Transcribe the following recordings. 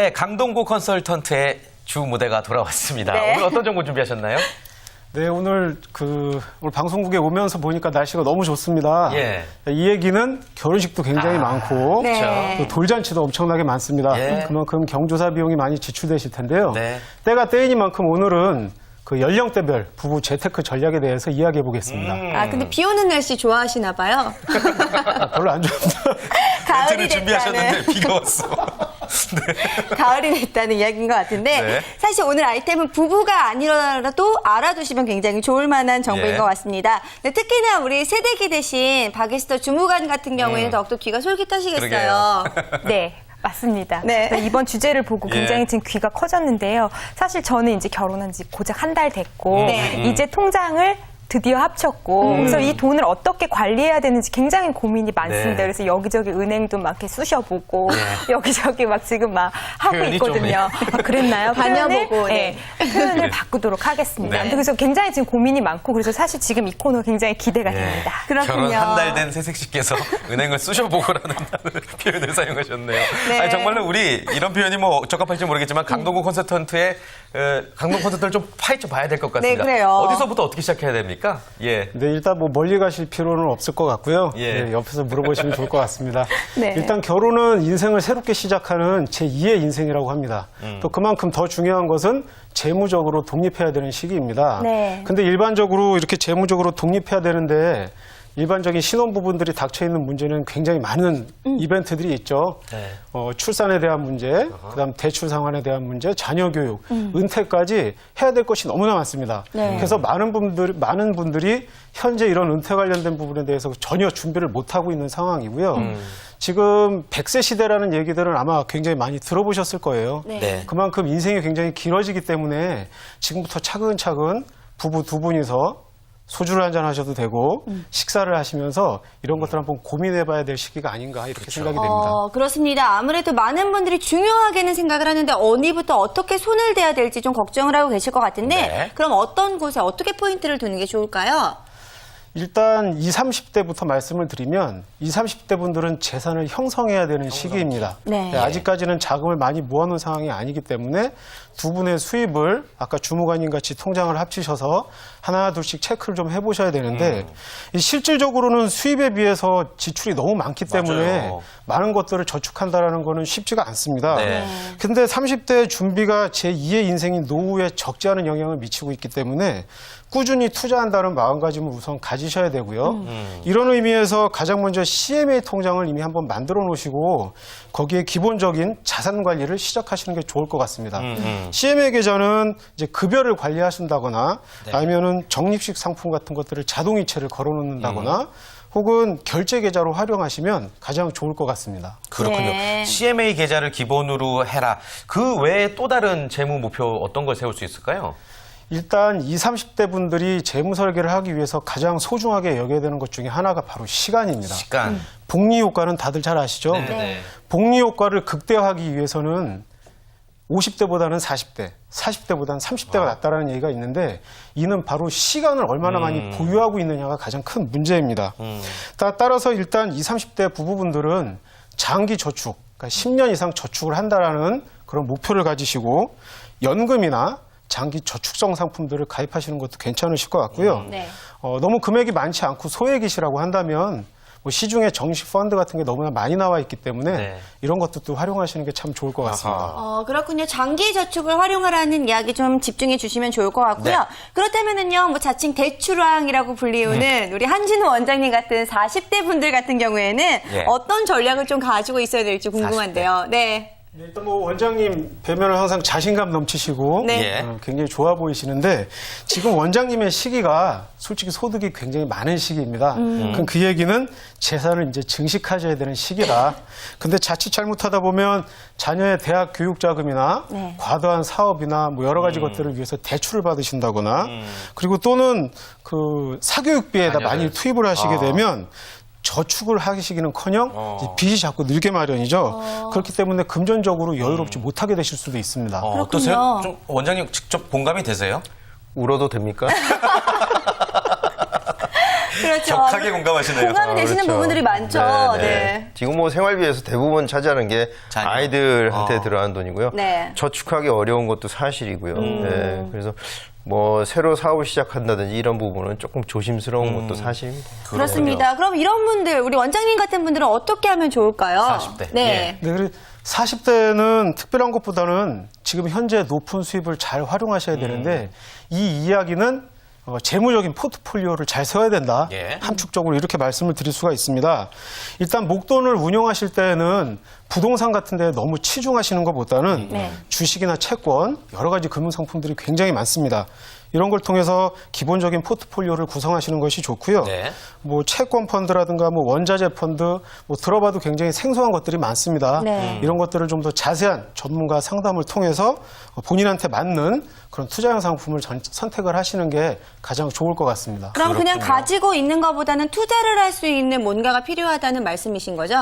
네, 강동구 컨설턴트의 주 무대가 돌아왔습니다. 네. 오늘 어떤 정보 준비하셨나요? 네, 오늘 오늘 방송국에 오면서 보니까 날씨가 너무 좋습니다. 예. 이 얘기는 결혼식도 굉장히 많고 네. 또 돌잔치도 엄청나게 많습니다. 예. 그만큼 경조사 비용이 많이 지출되실 텐데요. 네. 때가 때이니만큼 오늘은 그 연령대별 부부 재테크 전략에 대해서 이야기해 보겠습니다. 아, 근데 비 오는 날씨 좋아하시나 봐요. 별로 안 좋습니다. 가을이 멘트를 준비하셨는데 됐다는, 비가 왔어. 가을이 됐다는 이야기인 것 같은데 네. 사실 오늘 아이템은 부부가 아니라도 알아두시면 굉장히 좋을 만한 정보인 예. 것 같습니다. 근데 특히나 우리 세대기 대신 박에스터 주무관 같은 경우에는 더욱더 귀가 솔깃하시겠어요. 네. 맞습니다. 네. 이번 주제를 보고 예. 굉장히 지금 귀가 커졌는데요. 사실 저는 이제 결혼한 지 고작 한 달 됐고 네. 이제 통장을 드디어 합쳤고 그래서 이 돈을 어떻게 관리해야 되는지 굉장히 고민이 많습니다. 네. 그래서 여기저기 은행도 막 이렇게 쑤셔보고 네. 여기저기 막 지금 막 하고 표현이 좀, 있거든요. 아, 그랬나요? 다녀보고, 네. 표현을 바꾸도록 하겠습니다. 네. 아무튼 그래서 굉장히 지금 고민이 많고 그래서 사실 지금 이 코너 굉장히 기대가 예. 됩니다. 그렇군요. 결혼 한 달 된 새색 씨께서 은행을 쑤셔보고라는 표현을 사용하셨네요. 네. 아니, 정말로 우리 이런 표현이 뭐 적합할지 모르겠지만 강동구 컨설턴트의 강동 컨설턴트를 좀 파헤쳐 봐야 될 것 같습니다. 네, 그래요. 어디서부터 어떻게 시작해야 됩니까? 예. 네, 일단 뭐 멀리 가실 필요는 없을 것 같고요. 예. 네, 옆에서 물어보시면 좋을 것 같습니다. 네. 일단 결혼은 인생을 새롭게 시작하는 제2의 인생이라고 합니다. 또 그만큼 더 중요한 것은 재무적으로 독립해야 되는 시기입니다. 네. 근데 일반적으로 이렇게 재무적으로 독립해야 되는데 일반적인 신혼부부들이 닥쳐 있는 문제는 굉장히 많은 이벤트들이 있죠. 네. 출산에 대한 문제, 그다음 대출 상환에 대한 문제, 자녀 교육, 은퇴까지 해야 될 것이 너무나 많습니다. 네. 그래서 많은 분들이 현재 이런 은퇴 관련된 부분에 대해서 전혀 준비를 못 하고 있는 상황이고요. 지금 100세 시대라는 얘기들은 아마 굉장히 많이 들어보셨을 거예요. 네. 네. 그만큼 인생이 굉장히 길어지기 때문에 지금부터 차근차근 부부 두 분이서 소주를 한잔 하셔도 되고 식사를 하시면서 이런 것들 한번 고민해봐야 될 시기가 아닌가 이렇게 생각이 됩니다. 그렇습니다. 아무래도 많은 분들이 중요하게는 생각을 하는데 어디부터 어떻게 손을 대야 될지 좀 걱정을 하고 계실 것 같은데 네. 그럼 어떤 곳에 어떻게 포인트를 두는 게 좋을까요? 일단 20, 30대부터 말씀을 드리면 20, 30대 분들은 재산을 형성해야 되는 시기입니다. 네. 아직까지는 자금을 많이 모아놓은 상황이 아니기 때문에 두 분의 수입을 아까 주무관님 같이 통장을 합치셔서 하나 둘씩 체크를 좀 해보셔야 되는데 이 실질적으로는 수입에 비해서 지출이 너무 많기 때문에 맞아요. 많은 것들을 저축한다라는 거는 쉽지가 않습니다. 네. 근데 30대 준비가 제2의 인생인 노후에 적지 않은 영향을 미치고 있기 때문에 꾸준히 투자한다는 마음가짐을 우선 가지셔야 되고요. 이런 의미에서 가장 먼저 CMA 통장을 이미 한번 만들어 놓으시고 거기에 기본적인 자산 관리를 시작하시는 게 좋을 것 같습니다. CMA 계좌는 이제 급여를 관리하신다거나 아니면은 적립식 상품 같은 것들을 자동이체를 걸어 놓는다거나 혹은 결제 계좌로 활용하시면 가장 좋을 것 같습니다. 그렇군요. 네. CMA 계좌를 기본으로 해라. 그 외에 또 다른 재무 목표 어떤 걸 세울 수 있을까요? 일단 20, 30대 분들이 재무 설계를 하기 위해서 가장 소중하게 여겨야 되는 것 중에 하나가 바로 시간입니다. 시간. 복리 효과는 다들 잘 아시죠? 네. 복리 효과를 극대화하기 위해서는 50대보다는 40대, 40대보다는 30대가 낫다라는 얘기가 있는데 이는 바로 시간을 얼마나 많이 보유하고 있느냐가 가장 큰 문제입니다. 따라서 일단 20, 30대 부부분들은 장기 저축, 그러니까 10년 이상 저축을 한다라는 그런 목표를 가지시고 연금이나 장기 저축성 상품들을 가입하시는 것도 괜찮으실 것 같고요. 네. 너무 금액이 많지 않고 소액이시라고 한다면 뭐 시중에 정식 펀드 같은 게 너무나 많이 나와 있기 때문에 네. 이런 것도 활용하시는 게 참 좋을 것 같습니다. 그렇군요. 장기 저축을 활용하라는 이야기 좀 집중해 주시면 좋을 것 같고요. 네. 그렇다면은요, 뭐 자칭 대출왕이라고 불리우는 우리 한진우 원장님 같은 40대 분들 같은 경우에는 예. 어떤 전략을 좀 가지고 있어야 될지 궁금한데요. 네. 일단 뭐 원장님 뵈면 항상 자신감 넘치시고 네. 예. 굉장히 좋아 보이시는데 지금 원장님의 시기가 솔직히 소득이 굉장히 많은 시기입니다. 그럼 그 얘기는 재산을 이제 증식하셔야 되는 시기다. 근데 자칫 잘못하다 보면 자녀의 대학 교육 자금이나 네. 과도한 사업이나 뭐 여러 가지 것들을 위해서 대출을 받으신다거나 그리고 또는 그 사교육비에다 자녀들. 많이 투입을 하시게 되면 저축을 하시기는커녕 이제 빚이 자꾸 늘게 마련이죠. 그렇기 때문에 금전적으로 여유롭지 못하게 되실 수도 있습니다. 어떠세요? 좀 원장님 직접 공감이 되세요? 울어도 됩니까? 그렇죠. 격하게 공감하시네요. 공감이 되시는 그렇죠. 부분들이 많죠. 네. 지금 뭐 생활비에서 대부분 차지하는 게 자녀. 아이들한테 들어가는 돈이고요. 네. 저축하기 어려운 것도 사실이고요. 네, 그래서 뭐 새로 사업을 시작한다든지 이런 부분은 조금 조심스러운 것도 사실입니다. 그렇습니다. 그럼 이런 분들, 우리 원장님 같은 분들은 어떻게 하면 좋을까요? 40대. 네. 네, 그리고 40대는 특별한 것보다는 지금 현재 높은 수입을 잘 활용하셔야 되는데 이 이야기는 재무적인 포트폴리오를 잘 세워야 된다. 예. 함축적으로 이렇게 말씀을 드릴 수가 있습니다. 일단 목돈을 운용하실 때는 부동산 같은 데 너무 치중하시는 것보다는 네. 주식이나 채권, 여러 가지 금융상품들이 굉장히 많습니다. 이런 걸 통해서 기본적인 포트폴리오를 구성하시는 것이 좋고요. 네. 뭐 채권 펀드라든가 뭐 원자재 펀드 뭐 들어봐도 굉장히 생소한 것들이 많습니다. 네. 이런 것들을 좀 더 자세한 전문가 상담을 통해서 본인한테 맞는 그런 투자형 상품을 선택을 하시는 게 가장 좋을 것 같습니다. 그럼 그냥 그렇군요. 가지고 있는 것보다는 투자를 할 수 있는 뭔가가 필요하다는 말씀이신 거죠?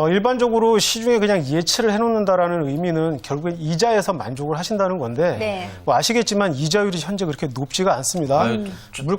일반적으로 시중에 그냥 예치를 해놓는다라는 의미는 결국엔 이자에서 만족을 하신다는 건데 네. 뭐 아시겠지만 이자율이 현재 그렇게 높지가 않습니다. 아유,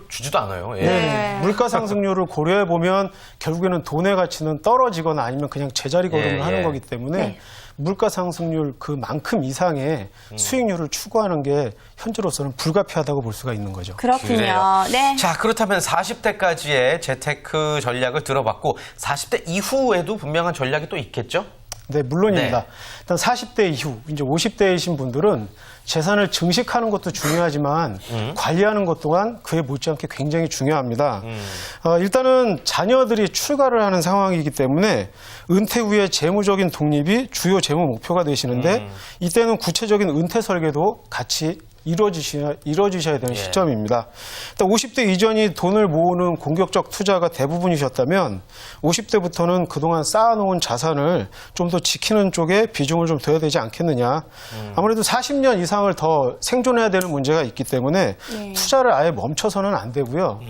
주지도 않아요. 예. 네. 물가 상승률을 고려해 보면 결국에는 돈의 가치는 떨어지거나 아니면 그냥 제자리 걸음을 예, 하는 예. 거기 때문에 네. 물가 상승률 그만큼 이상의 수익률을 추구하는 게 현재로서는 불가피하다고 볼 수가 있는 거죠. 그렇군요. 그래요. 네. 자, 그렇다면 40대까지의 재테크 전략을 들어봤고 40대 이후에도 분명한 전략이 또 있겠죠? 네, 물론입니다. 네. 일단 40대 이후, 이제 50대이신 분들은 재산을 증식하는 것도 중요하지만 관리하는 것 또한 그에 못지않게 굉장히 중요합니다. 일단은 자녀들이 출가를 하는 상황이기 때문에 은퇴 후에 재무적인 독립이 주요 재무 목표가 되시는데 이때는 구체적인 은퇴 설계도 같이 이루어지셔야 되는 예. 시점입니다. 일단 50대 이전이 돈을 모으는 공격적 투자가 대부분이셨다면 50대부터는 그동안 쌓아놓은 자산을 좀 더 지키는 쪽에 비중을 좀 둬야 되지 않겠느냐. 아무래도 40년 이상을 더 생존해야 되는 문제가 있기 때문에 네. 투자를 아예 멈춰서는 안 되고요.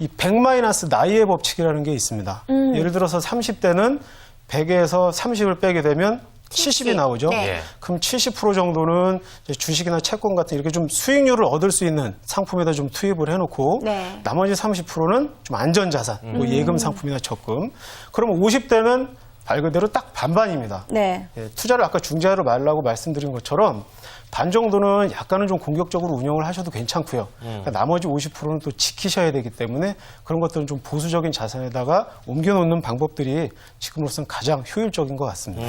이 100- 나이의 법칙이라는 게 있습니다. 예를 들어서 30대는 100에서 30을 빼게 되면 70이 나오죠. 네. 예. 그럼 70% 정도는 이제 주식이나 채권 같은 이렇게 좀 수익률을 얻을 수 있는 상품에다 좀 투입을 해놓고 네. 나머지 30%는 좀 안전자산, 뭐 예금 상품이나 적금. 그러면 50대는 말 그대로 딱 반반입니다. 네. 예, 투자를 아까 중재하러 말라고 말씀드린 것처럼 반 정도는 약간은 좀 공격적으로 운영을 하셔도 괜찮고요. 그러니까 나머지 50%는 또 지키셔야 되기 때문에 그런 것들은 좀 보수적인 자산에다가 옮겨놓는 방법들이 지금으로서는 가장 효율적인 것 같습니다.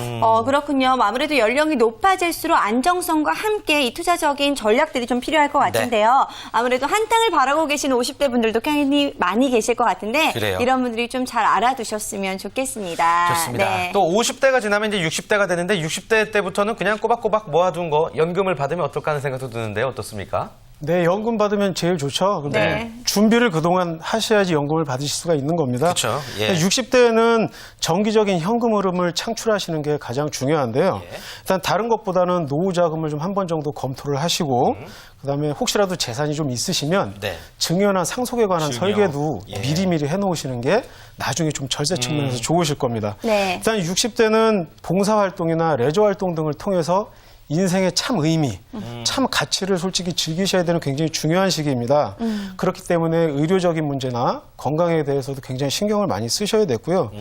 그렇군요. 아무래도 연령이 높아질수록 안정성과 함께 이 투자적인 전략들이 좀 필요할 것 같은데요. 아무래도 한탕을 바라고 계시는 50대 분들도 굉장히 많이 계실 것 같은데 그래요. 이런 분들이 좀 잘 알아두셨으면 좋겠습니다. 좋습니다. 네. 또 50대가 지나면 이제 60대가 되는데 60대 때부터는 그냥 꼬박꼬박 모아둔 거 연금을 받으면 어떨까 하는 생각도 드는데요. 어떻습니까? 네, 연금 받으면 제일 좋죠. 근데 네. 준비를 그동안 하셔야지 연금을 받으실 수가 있는 겁니다. 그렇죠. 예. 60대에는 정기적인 현금 흐름을 창출하시는 게 가장 중요한데요. 예. 일단 다른 것보다는 노후 자금을 좀 한 번 정도 검토를 하시고 그다음에 혹시라도 재산이 좀 있으시면 네. 증여나 상속에 관한 증여. 설계도 예. 미리미리 해놓으시는 게 나중에 좀 절세 측면에서 좋으실 겁니다. 네. 일단 60대는 봉사활동이나 레저활동 등을 통해서 인생의 참 의미, 참 가치를 솔직히 즐기셔야 되는 굉장히 중요한 시기입니다. 그렇기 때문에 의료적인 문제나 건강에 대해서도 굉장히 신경을 많이 쓰셔야 되고요.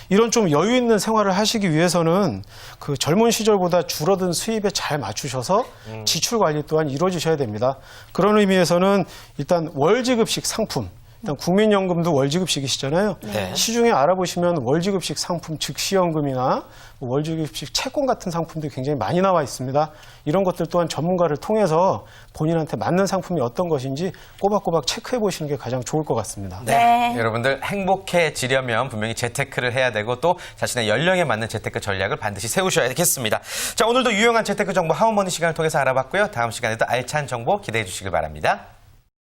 이런 좀 여유 있는 생활을 하시기 위해서는 그 젊은 시절보다 줄어든 수입에 잘 맞추셔서 지출 관리 또한 이루어지셔야 됩니다. 그런 의미에서는 일단 월지급식 상품, 일단 국민연금도 월지급식이시잖아요. 네. 시중에 알아보시면 월지급식 상품, 즉시연금이나 월지급식 채권 같은 상품들이 굉장히 많이 나와 있습니다. 이런 것들 또한 전문가를 통해서 본인한테 맞는 상품이 어떤 것인지 꼬박꼬박 체크해 보시는 게 가장 좋을 것 같습니다. 네. 여러분들 행복해지려면 분명히 재테크를 해야 되고 또 자신의 연령에 맞는 재테크 전략을 반드시 세우셔야겠습니다. 자, 오늘도 유용한 재테크 정보 하우머니 시간을 통해서 알아봤고요. 다음 시간에도 알찬 정보 기대해 주시길 바랍니다.